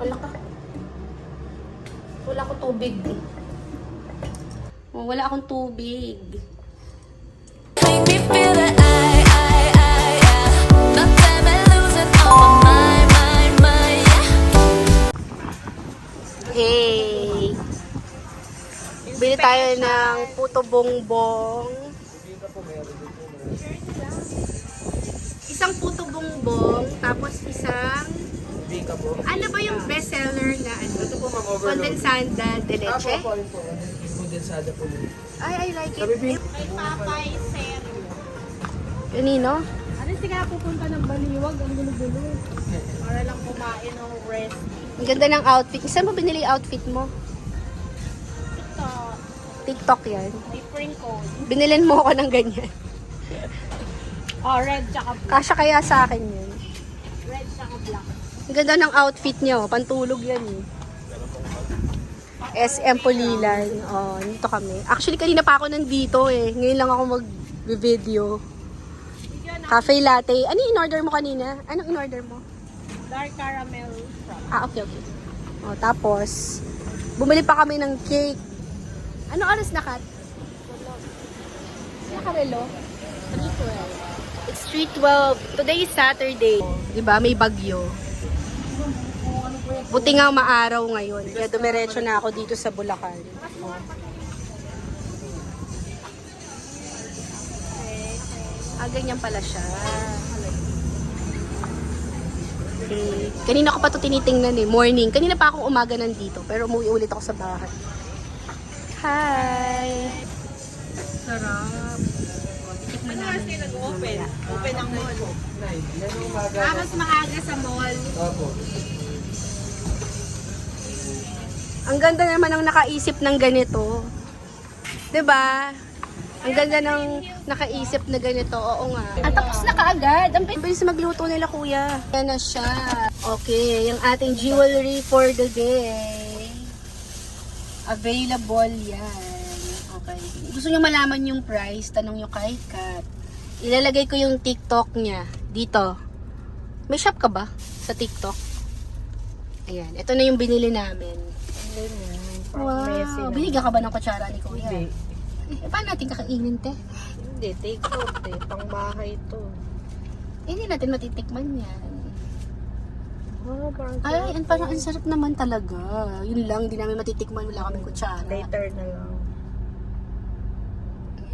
Wala ka. Wala akong tubig. Oh, wala akong tubig. Make me feel that not time I lose it all my mind, Hey! Bili tayo ng puto bongbong. Isang puto bongbong, tapos isang... Ano ba yung best seller na ano? Ito po, ma'am, overload. Condensada de leche? Apo, po. Condensada po. Ay, I like Sabi, it. Bin. May Papay Serio. Kanino? Ano sige pupunta ng Baliwag? Ang gulo-gulo. Para lang kumain ng rest. Ang ganda ng outfit. Saan mo binili yung outfit mo? Ito, TikTok yan. different code. Binilin mo ako ng ganyan. Oh, red tsaka black. Kasya kaya sa akin yun. Red tsaka black. Ang ganda ng outfit niya, oh. Pantulog yan eh. SM Pulilan. Oh, dito kami. Actually, kanina pa ako nandito eh. Ngayon lang ako mag-video. Cafe latte. Ano yung in-order mo kanina? Anong in-order mo? Dark caramel frap. Ah, okay. Oh, tapos, bumili pa kami ng cake. Anong oras na, Kat? Nakarelo? 3:12. It's 3:12. Today is Saturday. Diba? May bagyo. Buti nga maaraw ngayon. Kaya dumiretso na ako dito sa Bulacan. Ah, ganyan pala siya. Okay. Kanina ko pa ito tinitingnan eh. Morning. Kanina pa akong umaga nandito. Pero umuwi ulit ako sa bahay. Hi! Sarap. Tikman namin. Open. Open ang mall. Mas maaga sa mall. Opo. Ang ganda naman ng nakaisip ng ganito. 'Di ba? Ang ganda ng nakaisip na ganito. Oo nga. Tapos na kaagad. Ang bilis magluto nila, kuya. Yan na siya. Okay, yung ating jewelry for the day. Available yan. Okay. Gusto nyo malaman yung price? Tanong nyo kay Kat. Ilalagay ko yung TikTok niya. Dito. May shop ka ba sa TikTok? Ayan. Ito na yung binili namin. Wow. Binigyan ka ba ng kutsara ni kuya? Hindi. Eh, paano natin kakainin, te? Hindi, take out eh. Pang bahay to. Hindi natin matitikman yan. Oh, parang Ay, parang ang sarap naman talaga. Yun lang, hindi namin matitikman. Wala kaming kutsara. later na lang.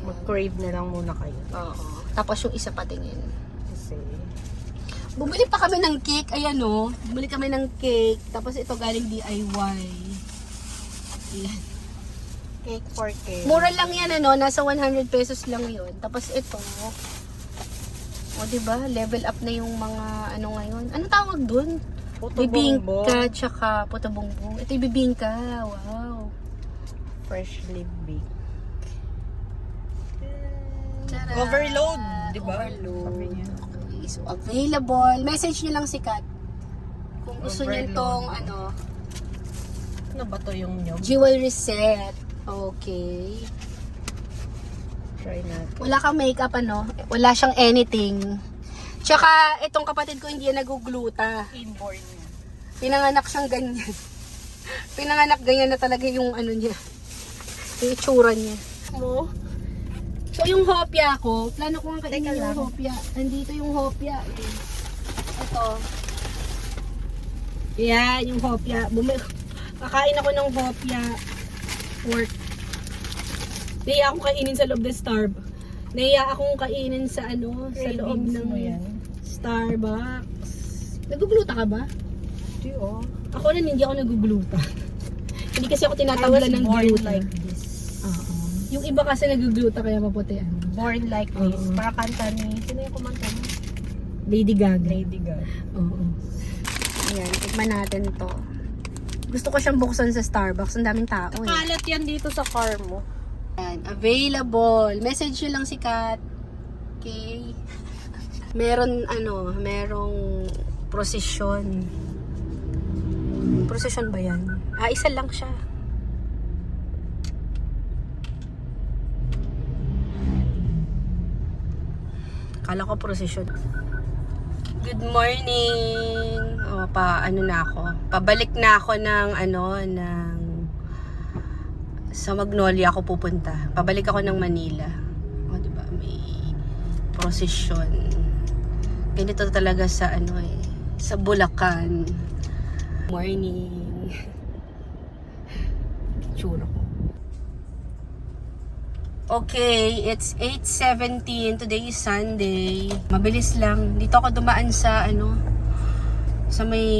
Mag-crave na lang muna kayo. Oo. Tapos yung isa patingin. Kasi, Bumili pa kami ng cake. Ayan o. Bumili kami ng cake. Tapos ito galing DIY. Ayan. cake for cake. Mura lang yan ano. Nasa 100 pesos lang yun. Tapos ito. O diba? Level up na yung mga ano ngayon. Ano tawag dun? Bibingka tsaka puto bongbong. Ito yung bibingka. Wow. Freshly baked. Tara. Overload, di ba? Overload. Okay, so available. Message nyo lang si Kat. Kung gusto nyo Overload. tong ano, Ano ba to yung nyog? jewelry set. Okay. Try natin. Wala kang makeup ano. Wala siyang anything. Tsaka itong kapatid ko hindi yan nagugluta. Inborn niya. Pinanganak siyang ganyan. Pinanganak ganyan na talaga yung ano niya. Yung itsura niya. Mo? So yung hopya ko, plano ko nga kainin yung hopya. Nandito yung hopya. Ito. Yan, yung hopya. Kakain ako ng hopya. Pork. Naiya akong kainin sa loob ng Starbucks. Naiya akong kainin sa ano, sa loob Cravings ng mo yan. Starbucks. Nagugluta ka ba? Hindi oh. Ako rin hindi ako nagugluta. Hindi kasi ako I was tinatablan ng born gluta. like this. Oo. Yung iba kasi nagugluta kaya maputi ano. Born like this. Oo. Para kanta ni, sino yung kumanta ni? Lady Gaga. Lady Gaga. Oo. Ayan, tikman natin to. Gusto ko siyang buksan sa Starbucks. Ang daming tao eh. Kalat yan dito sa car mo. Ayan, available. Message nyo lang si Kat. Okay. Meron ano, merong prosesyon. Prosesyon ba yan? Ah, isa lang siya. Kala ko prosesyon. Good morning. O, ano na ako. Pabalik na ako ng sa Magnolia ako pupunta. Pabalik ako ng Manila. O, diba? May prosesyon. Ganito talaga sa sa Bulacan. Morning. Tsura ko. Okay, it's 8:17. Today is Sunday. Mabilis lang. Dito ako dumaan sa sa may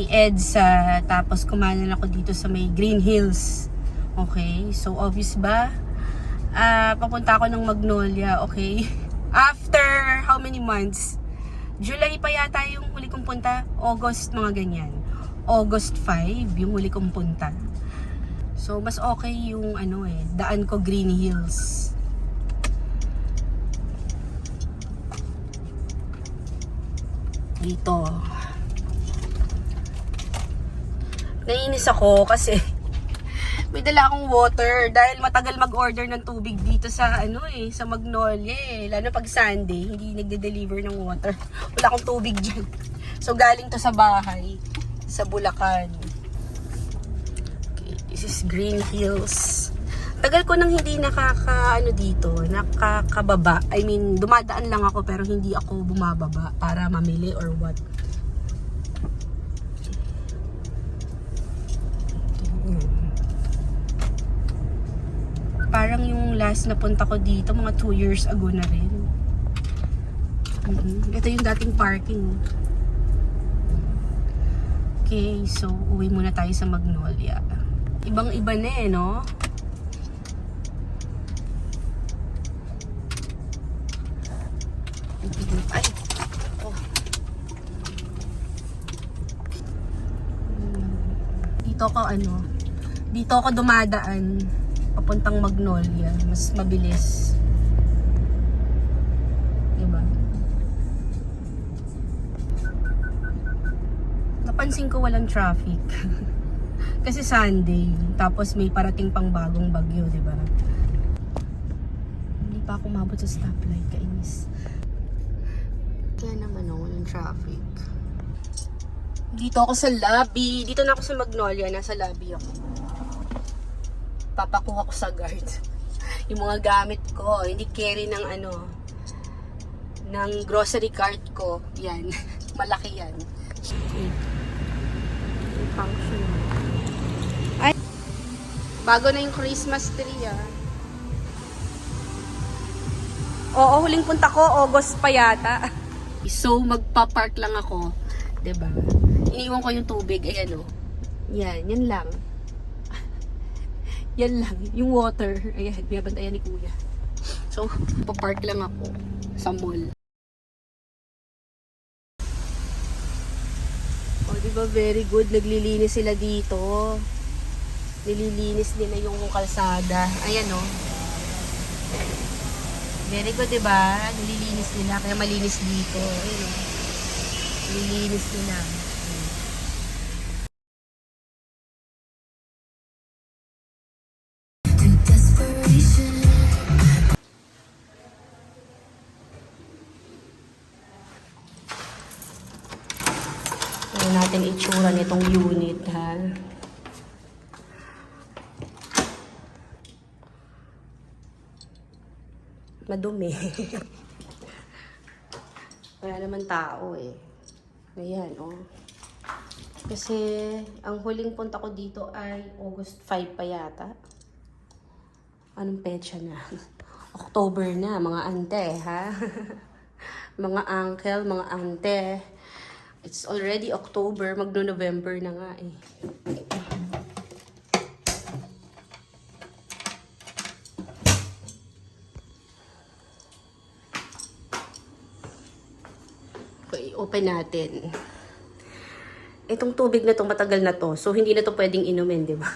EDSA, tapos kumanan ako dito sa may Green Hills. Okay, so obvious ba? Papunta ako ng Magnolia, okay? After how many months? July pa yata yung huli kong punta. August, mga ganyan. August 5, yung huli kong punta. So, mas okay yung daan ko Green Hills. Dito. Nainis ako kasi may dala akong water dahil matagal mag-order ng tubig dito sa sa Magnolia eh. Lalo pag Sunday, hindi nagde-deliver ng water. Wala akong tubig dyan. So, galing to sa bahay, sa Bulacan. This is Green Hills. Tagal ko nang hindi nakakababa. I mean, dumadaan lang ako pero hindi ako bumababa para mamili or what. Parang yung last na punta ko dito, mga 2 years ago na rin. Ito yung dating parking. Okay, so uwi muna tayo sa Magnolia. Ibang-iba na no? Ay! Oh. Dito ako dumadaan papuntang Magnolia. Mas mabilis. Diba? Napansin ko walang traffic. Kasi Sunday, tapos may parating pang bagong bagyo, di ba? Hindi pa ako mabot sa stoplight, kainis. Kaya naman walang traffic. Dito ako sa lobby. Dito na ako sa Magnolia, nasa lobby ako. Papakuha ko sa guard. Yung mga gamit ko, hindi carry ng ng grocery cart ko. Yan, malaki yan. Function. Bago na yung Christmas tree Oo, huling punta ko, August pa yata. So, magpa-park lang ako. 'Di ba? Iniwan ko yung tubig. Ayan yan lang. Yan lang. Yung water. Ayan, binabantayan ni Kuya. So, pa-park lang ako sa mall. Oh, 'di ba? Very good. Naglilinis sila dito. Nililinis nila yung kalsada. Ayan Very good, diba? Nililinis nila. Kaya malinis dito. Ayan nililinis nila. Tingnan natin itsura nitong unit, ha? Madumi. Wala naman tao eh. Ayan, Kasi, ang huling punta ko dito ay August 5 pa yata. Anong petsa na? October na, mga ante, ha? Mga uncle, mga ante. It's already October, magno-November na nga eh. Open natin. Itong tubig na to matagal na to. So, hindi na to pwedeng inumin, di ba?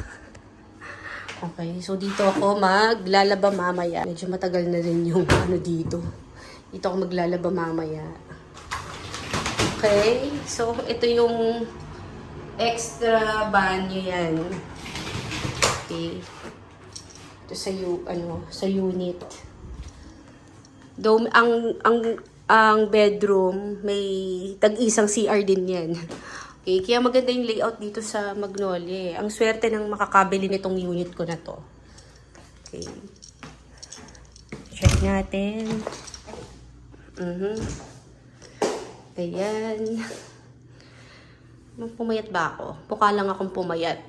Okay. So, dito ako maglalaba mamaya. Medyo matagal na rin yung dito. Dito ako maglalaba mamaya. Okay. So, ito yung extra banyo yan. Okay. Ito sa unit. Though, ang ang bedroom, may tag-isang CR din yan. Okay, kaya maganda yung layout dito sa Magnolia. Ang swerte ng makakabili nitong unit ko na to. Okay. Check natin. Ayan. Pumayat ba ako? Mukha lang akong pumayat.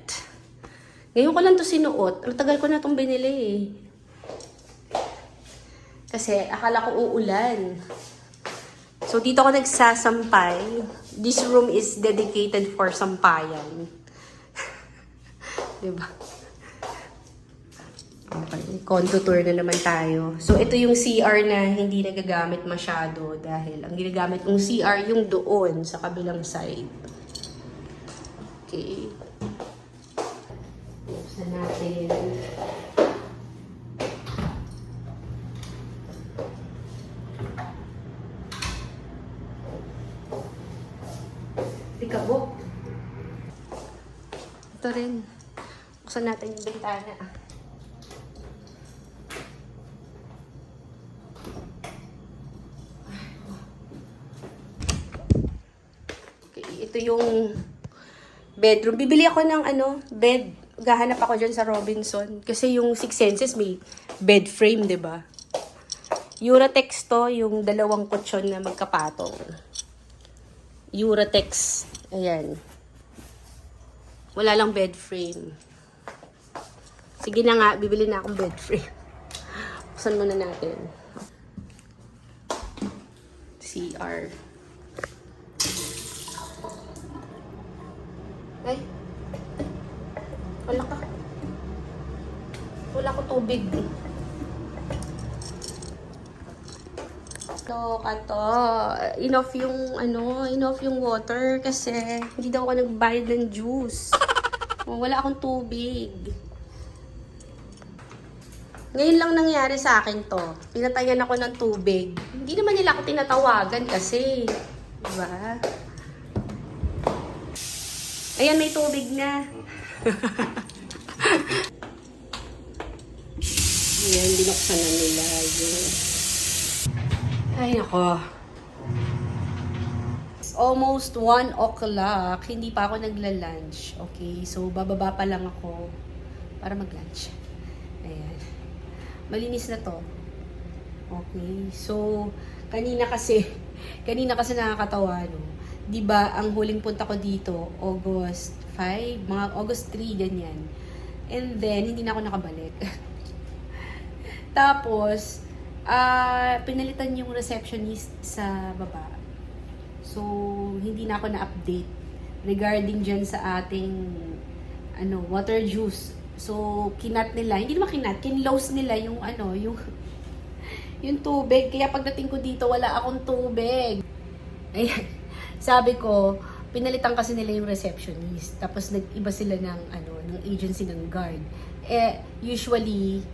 Ngayon ko lang to sinuot. Ang tagal ko na itong binili eh. Kasi akala ko uulan. So, dito ako nagsasampay. This room is dedicated for sampayan. Diba? Okay. Condo tour na naman tayo. So, ito yung CR na hindi nagagamit masyado dahil ang ginagamit kong CR yung doon sa kabilang side. Okay. Buksan natin. Likabok. Ito rin. Buksan natin yung bintana. Okay, ito yung bedroom. Bibili ako ng bed. Gahanap ako dyan sa Robinson. Kasi yung Six Senses may bed frame, diba? Uratex to, yung dalawang kutsyon na magkapatong. Uratex. Ayan. Wala lang bed frame. Sige na nga, bibili na akong bed frame. Buksan muna natin. CR. Ay. Wala ka. Wala ko tubig. So, enough yung water kasi hindi daw ako nagbayad ng juice. Wala akong tubig. Ngayon lang nangyari sa akin to. Pinatayan ako ng tubig. Hindi naman nila ako tinatawagan kasi. Diba? Ayan, may tubig na. Ayan, binuksan na nila yung... Ay, nako. It's almost 1 o'clock. Hindi pa ako nagla-lunch. Okay, so bababa pa lang ako para mag-lunch. Ayan. Malinis na to. Okay, so kanina kasi nakakatawa, no? Diba, ang huling punta ko dito, August 5, mga August 3, ganyan. And then, hindi na ako nakabalik. Tapos, pinalitan yung receptionist sa baba. So, hindi na ako na-update regarding dyan sa ating water juice. So, kinat nila, hindi naman kinlose nila yung yung tubig. Kaya pagdating ko dito, wala akong tubig. Ayan, sabi ko, pinalitan kasi nila yung receptionist. Tapos nag-iba sila ng agency ng guard. Usually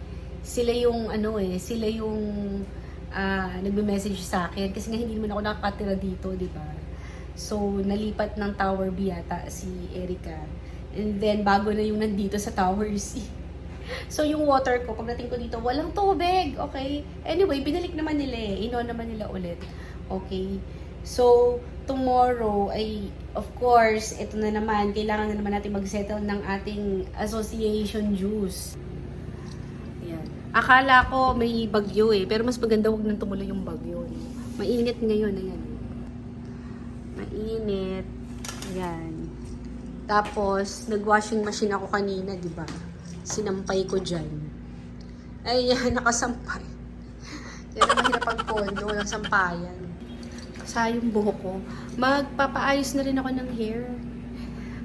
sila yung nagme-message sa akin kasi nga hindi naman ako nakatira dito, di ba? So nalipat ng Tower B yata si Erica. And then bago na yung nandito sa Tower C. So yung water ko, pagdating ko dito, walang tubig. Okay? Anyway, binalik naman nila Ino naman nila ulit. Okay? So tomorrow ay, of course, ito na naman, kailangan na naman natin mag-settle ng ating association dues. Ayan. Akala ko may bagyo pero mas maganda wag nang tumuloy yung bagyo. No? Mainit ngayon, ayan. Mainit. Ayan. Tapos, nag-washing machine ako kanina, di ba? Sinampay ko dyan. Ayan, nakasampay. Yan ang mahirap ang kondo, walang sampayan. Sayang buhok ko. Magpapaayos na rin ako ng hair.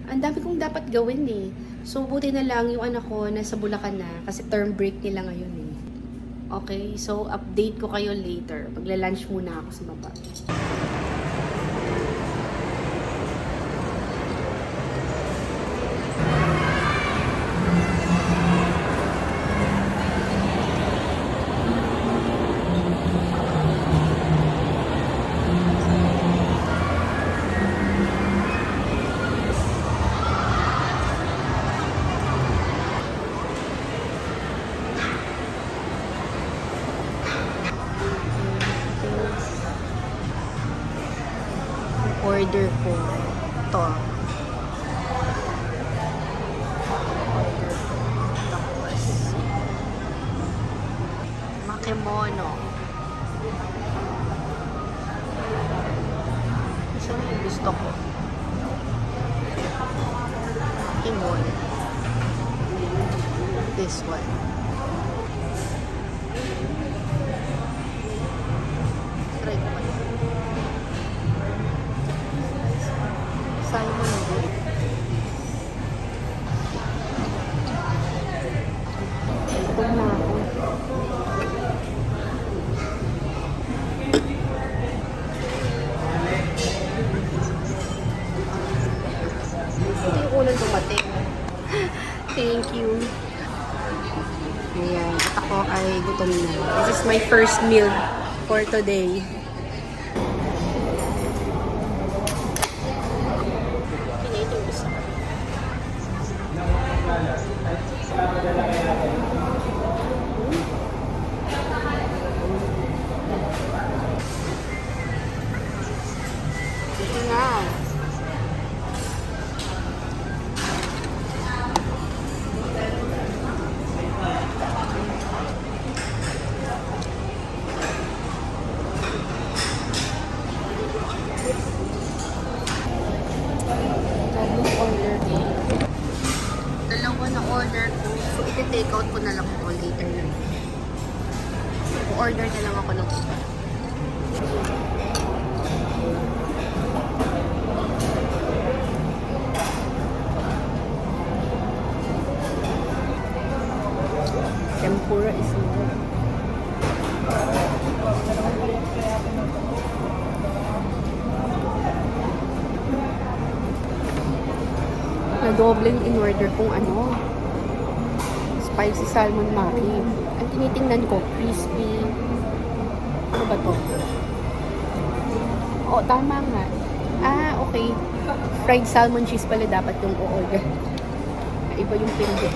Ang dami kong dapat gawin So, buti na lang yung anak ko nasa Bulacan na kasi term break nila ngayon Okay, so update ko kayo later. Magla-lunch muna ako sa baba. Kimono. Isa na yung gusto ko. Kimono. This one. Try ko pa. Simon din. Ito na ako. Ito yung unang dumating. Thank you. Ayan, at ako ay gutom na. This is my first meal for today. Pinito yung isa. Ito nga. Dalawa na order ko. So, iti-take out ko na lang ako later na. Order na lang ako ng iba. Tempura is more. Na-double yung in-order kong ano, spicy salmon maki. Ang tinitingnan ko, crispy. Ano ba to? Oo, tama nga. Ah, okay. Fried salmon cheese pala dapat yung o-order. Iba yung pinili.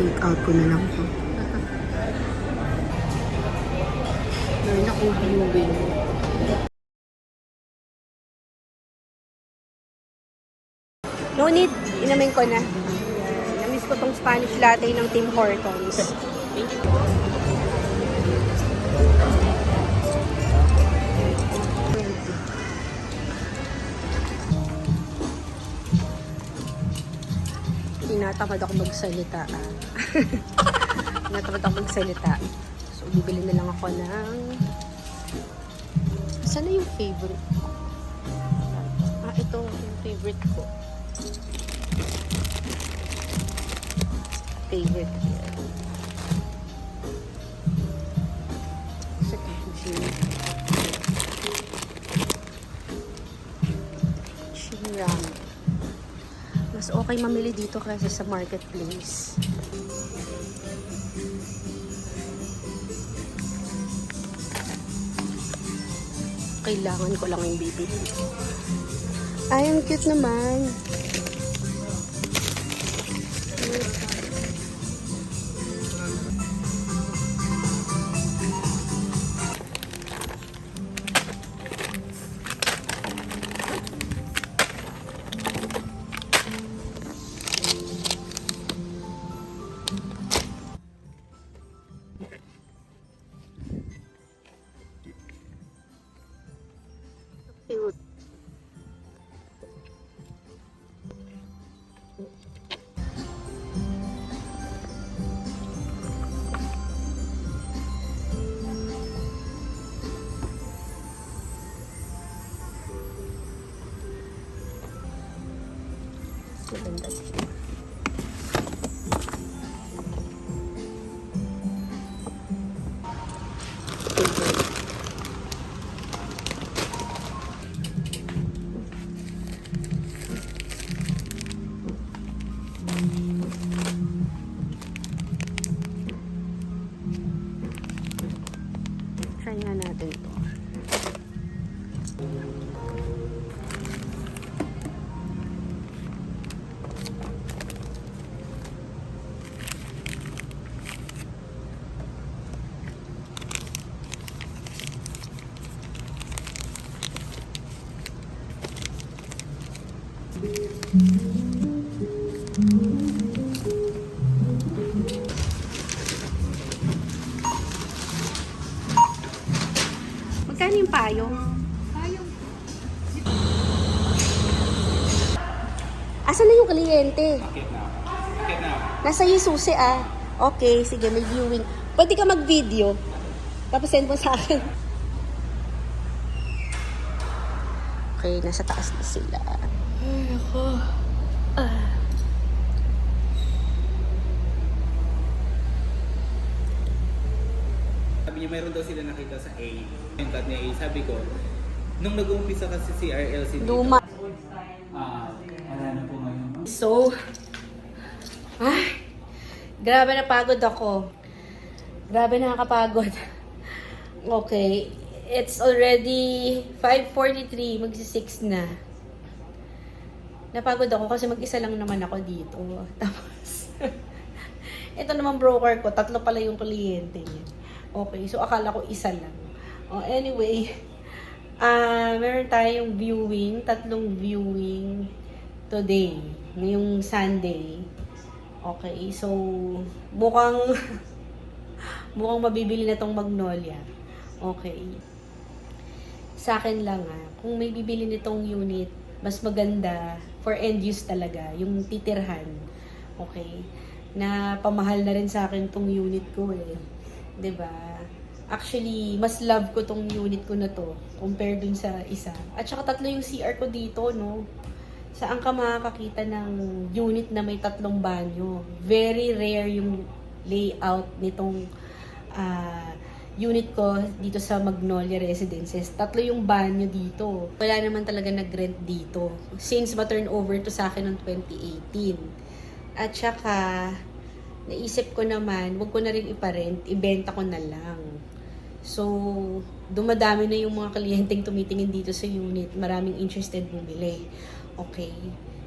Take out ko na lang to. Meron akong viewing. No need. Inamin ko na. Namiss ko tong Spanish latte ng Tim Hortons. Tinatamad ako magsalita. Tinatamad ako magsalita. So, bibili na lang ako ng... Saan na yung favorite ko? Ah, ito yung favorite ko. Favorite here. Sa kitchen. Shinram. Mas okay mamili dito kaysa sa marketplace. Kailangan ko lang yung bibili. Ay, ang cute naman. Cute. yung payong? Asan na yung kliyente? Nasa yung susi ah. Okay, sige, may viewing. Pwede ka mag-video. Tapos send mo sa akin. Okay, nasa taas na sila. Ay, ako. Sabi niya, mayroon daw sila nakita sa A. Yung cut ni A, sabi ko, nung nag-uumpisa kasi si RLC dito, Luma. wala na po ngayon. So, grabe napagod ako. Grabe nakakapagod. Okay, it's already 5:43, magsi-6 na. Napagod ako kasi mag-isa lang naman ako dito. Tapos, ito naman broker ko, 3 pala yung kliyente niya. Okay, so akala ko isa lang. Oh, anyway, meron tayong viewing, 3 viewing today, ngayong Sunday. Okay, so mukhang mabibili na tong Magnolia. Okay. Sa akin lang kung may bibili nitong unit, mas maganda for end use talaga, yung titirhan. Okay. Na pamahal na rin sa akin tong unit ko eh. 'Di ba? Actually, mas love ko tong unit ko na to compare dun sa isa. At saka 3 yung CR ko dito, no? Saan ka makakakita ng unit na may 3 banyo? Very rare yung layout nitong unit ko dito sa Magnolia Residences. 3 yung banyo dito. Wala naman talaga nag-rent dito. Since ma-turn over to sa akin noong 2018. At saka, naisip ko naman, wag ko na rin iparent, ibenta ko na lang. So, dumadami na yung mga kliyenteng tumitingin dito sa unit. Maraming interested bumili. Okay.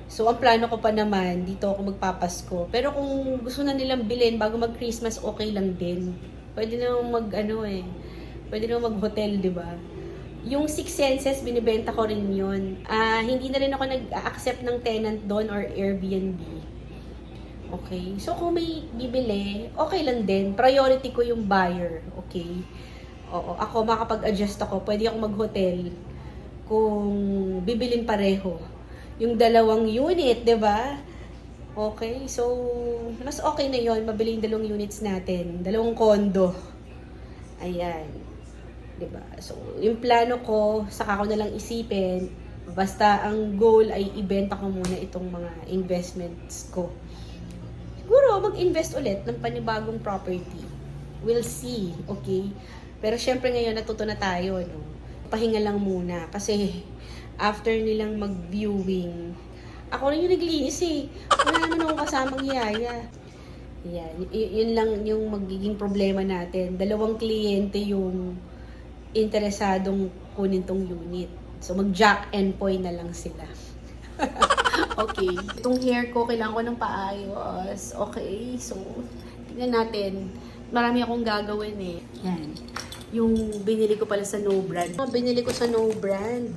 So, ang plano ko pa naman, dito ako magpapasko. Pero kung gusto na nilang bilhin bago mag-Christmas, okay lang din. Pwede naman pwede naman mag-hotel, di ba? Yung Six Senses, binibenta ko rin yun. Hindi na rin ako nag-accept ng tenant doon or Airbnb. Okay. So, kung may bibili, okay lang din. Priority ko yung buyer. Okay. Oo. Ako, makapag-adjust ako. Pwede ako mag-hotel kung bibilin pareho. Yung 2 unit, di ba? Okay. So, mas okay na yon, mabili yung 2 units natin. 2 condo. Ayan. Di ba? So, yung plano ko, saka ko na lang isipin, basta ang goal ay ibenta ko muna itong mga investments ko. Siguro, mag-invest ulit ng panibagong property. We'll see, okay? Pero syempre ngayon, natuto na tayo, no? Pahinga lang muna. Kasi, after nilang mag-viewing, ako rin yung naglinis eh. Wala naman akong kasamang yaya. Yan. Yun lang yung magiging problema natin. 2 kliyente yung interesadong kunin tong unit. So, mag-jack and point na lang sila. Okay. Itong hair ko, kailangan ko ng paayos. Okay. So, tingnan natin. Marami akong gagawin eh. Yan. Yung binili ko pala sa No Brand. Binili ko sa No Brand.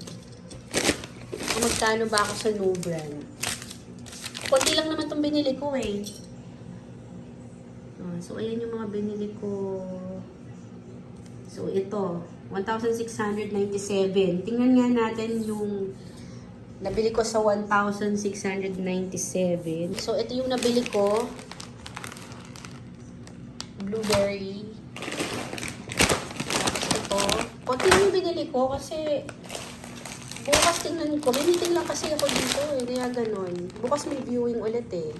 Magkano ba ako sa No Brand? Kunti lang naman itong binili ko eh. So, ayan yung mga binili ko. So, ito. 1,697. Tingnan nga natin yung nabili ko sa 1,697. So, ito yung nabili ko. Blueberry. Tapos ito. Kunti lang yung binili ko kasi bukas tingnan ko. May meeting lang kasi ako dito eh. Kaya ganun. Bukas may viewing ulit eh.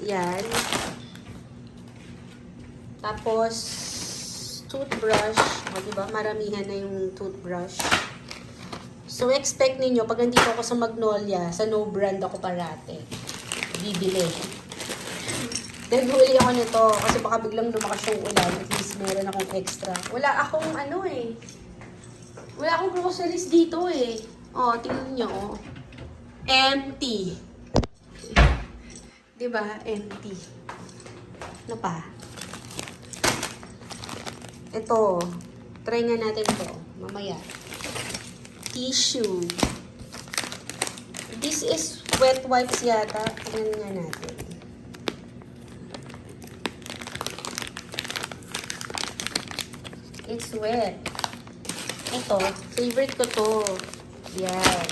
Yan. Tapos, toothbrush. O, diba? Maramihan na yung toothbrush. So, expect ninyo, pag nandito ako sa Magnolia, sa No Brand ako parate. Bibili. Dahil bumili ako nito kasi baka biglang lumakas yung ulan. At least meron akong extra. Wala akong wala akong groceries dito eh. Oh, tingnan nyo. Oh. Empty. Diba? Empty. Ano pa? Ito. Try nga natin to. Mamaya. Tissue. This is wet wipes yata. Tingnan nga natin. It's wet. Ito, favorite ko to. Yan.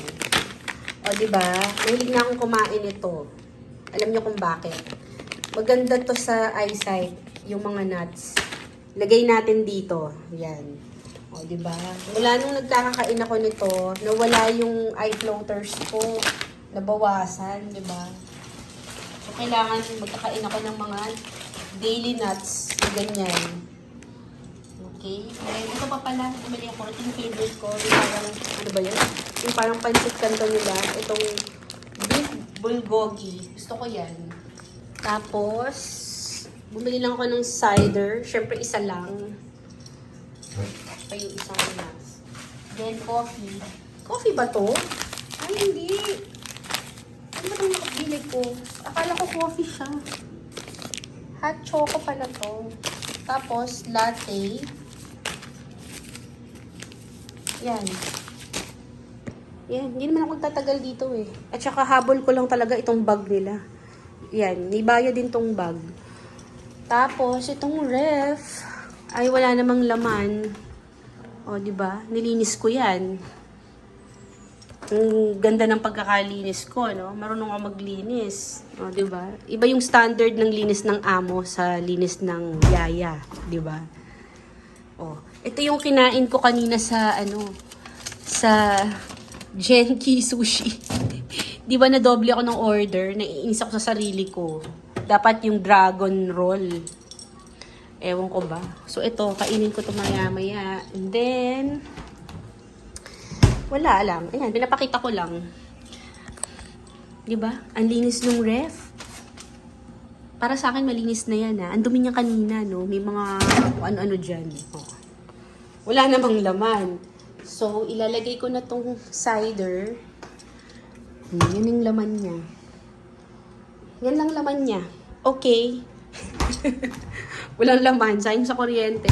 O, diba? Mahilig na akong kumain ito. Alam niyo kung bakit. Maganda to sa eyesight, yung mga nuts. Lagay natin dito. Yan. O, diba? Mula nung nagkakakain ako nito, nawala yung eye floaters ko. Nabawasan, diba? So, kailangan magkakain ako ng mga daily nuts. Ganyan. Okay. And ito pa pala, bumili ako. Ito yung favorite ko. Yung parang, ano ba yun? Yung parang pancit canton nila. Itong beef bulgogi. Gusto ko yan. Tapos, bumili lang ako ng cider. Siyempre, isa lang. Pa yung isang nuts. Then, coffee. Coffee ba to? Ay, hindi. Ano ba itong nakabili ko? Akala ko coffee siya. Hot choco pala to. Tapos, latte. Yan. Yan. Hindi naman ako tatagal dito eh. At saka habol ko lang talaga itong bag nila. Yan. Nibaya din tong bag. Tapos, itong ref. Ay, wala namang laman. O, diba? Nilinis ko yan. Ang ganda ng pagkakalinis ko, no? Marunong ako maglinis. O, diba? Iba yung standard ng linis ng amo sa linis ng yaya. Diba? O, ito yung kinain ko kanina sa, sa Genki Sushi. Diba na doble ako ng order? Naiinis ako sa sarili ko. Dapat yung dragon roll. Ewan ko ba? So, ito, kainin ko ito maya-maya. And then, wala lang. Ayan, pinapakita ko lang. Diba? Ang linis ng ref. Para sa akin, malinis na yan, ha. Ang dumi niya kanina, no? May mga ano-ano dyan. Oh. Wala namang laman. So, ilalagay ko na tong cider. Yan yung laman niya. Yan lang laman niya. Okay. Walang laman. Sayang sa kuryente.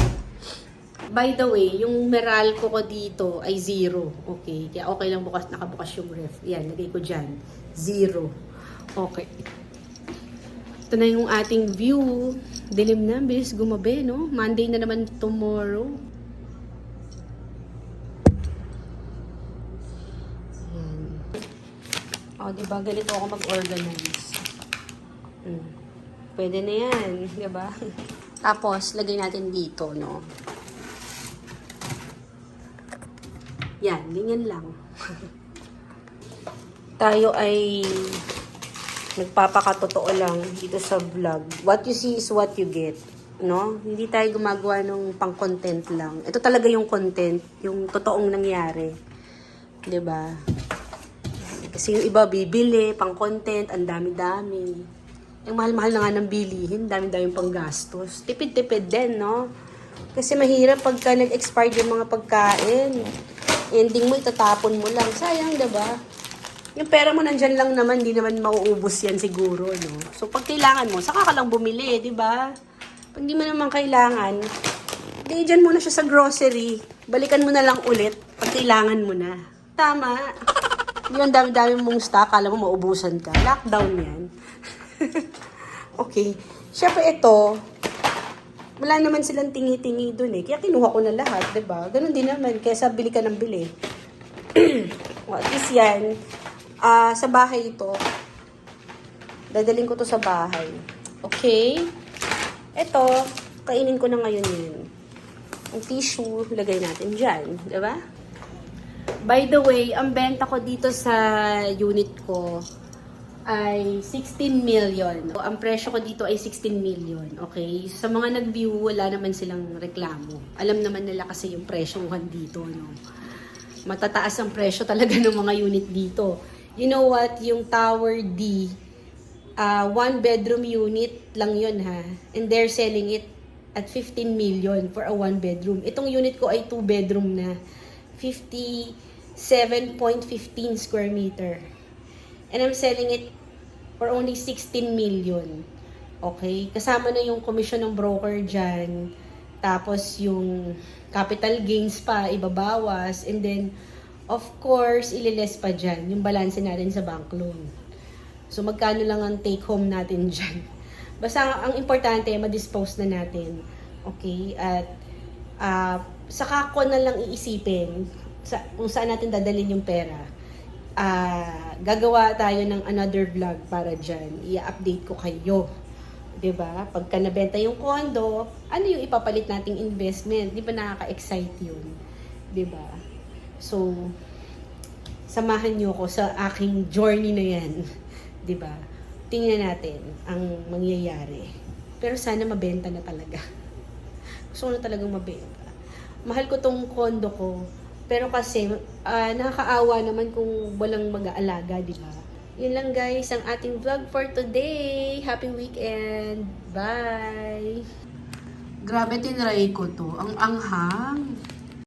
By the way, yung Meralco ko dito ay 0. Okay. Kaya okay lang bukas, nakabukas yung ref. Yan, lagay ko dyan. 0. Okay. Ito na yung ating view. Dilim na, bilis gumabi, no? Monday na naman tomorrow. Yan. O, diba? Ganito ako mag-organize. Pwede na yan, diba? Tapos, lagay natin dito, no? Yan, ganyan lang. Tayo ay nagpapakatotoo lang dito sa vlog. What you see is what you get. No? Hindi tayo gumagawa ng pang-content lang. Ito talaga yung content, yung totoong nangyari. 'Di ba? Kasi yung iba bibili, pang-content, ang dami-dami. Yung mahal-mahal na nga ng bilihin, dami-daming panggastos. Tipid-tipid din, no? Kasi mahirap pagka nag-expired yung mga pagkain. Ending mo, itatapon mo lang. Sayang, 'di ba? Yung pera mo nandyan lang naman, di naman mauubos yan siguro, no? So, pag kailangan mo, saka ka lang bumili, di ba? Pag di mo naman kailangan, di dyan muna siya sa grocery. Balikan mo na lang ulit pag kailangan mo na. Tama. Yung dami-dami mong stock, alam mo, maubusan ka. Lockdown yan. Okay. Siyempre ito, wala naman silang tingi-tingi dun eh. Kaya kinuha ko na lahat, di ba? Ganun din naman, kaysa bili ka ng bili. At least yan, sa bahay ito. Dadalhin ko to sa bahay. Okay? Ito, kainin ko na ngayon yun. Ang tissue, lagay natin dyan. Diba? By the way, ang benta ko dito sa unit ko ay 16 million. Ang presyo ko dito ay 16 million. Okay? Sa mga nag-view, wala naman silang reklamo. Alam naman nila kasi yung presyohan dito, no? Matataas ang presyo talaga ng mga unit dito. You know what? Yung Tower D, 1 bedroom unit lang yun, ha? And they're selling it at 15 million for a 1 bedroom. Itong unit ko ay 2 bedroom na. 57.15 square meter. And I'm selling it for only 16 million. Okay? Kasama na yung commission ng broker dyan. Tapos yung capital gains pa, ibabawas. And then, of course, ililes pa dyan yung balance natin sa bank loan. So, magkano lang ang take home natin dyan. Basta, ang importante, ma-dispose na natin. Okay? At, saka ko na lang iisipin kung saan natin dadalhin yung pera. Gagawa tayo ng another vlog para dyan. I-update ko kayo. 'Di ba? Pagka nabenta yung condo, ano yung ipapalit nating investment? 'Di ba nakaka-excite yun? 'Di ba? So, samahan niyo ko sa aking journey na yan. 'Di ba? Tingnan natin ang mangyayari. Pero sana mabenta na talaga. Gusto ko na talagang mabenta. Mahal ko tong condo ko. Pero kasi, nakakaawa naman kung walang mag-aalaga, di ba? Yun lang guys, ang ating vlog for today. Happy weekend! Bye! Grabe, tinry ko to. Ang anghang.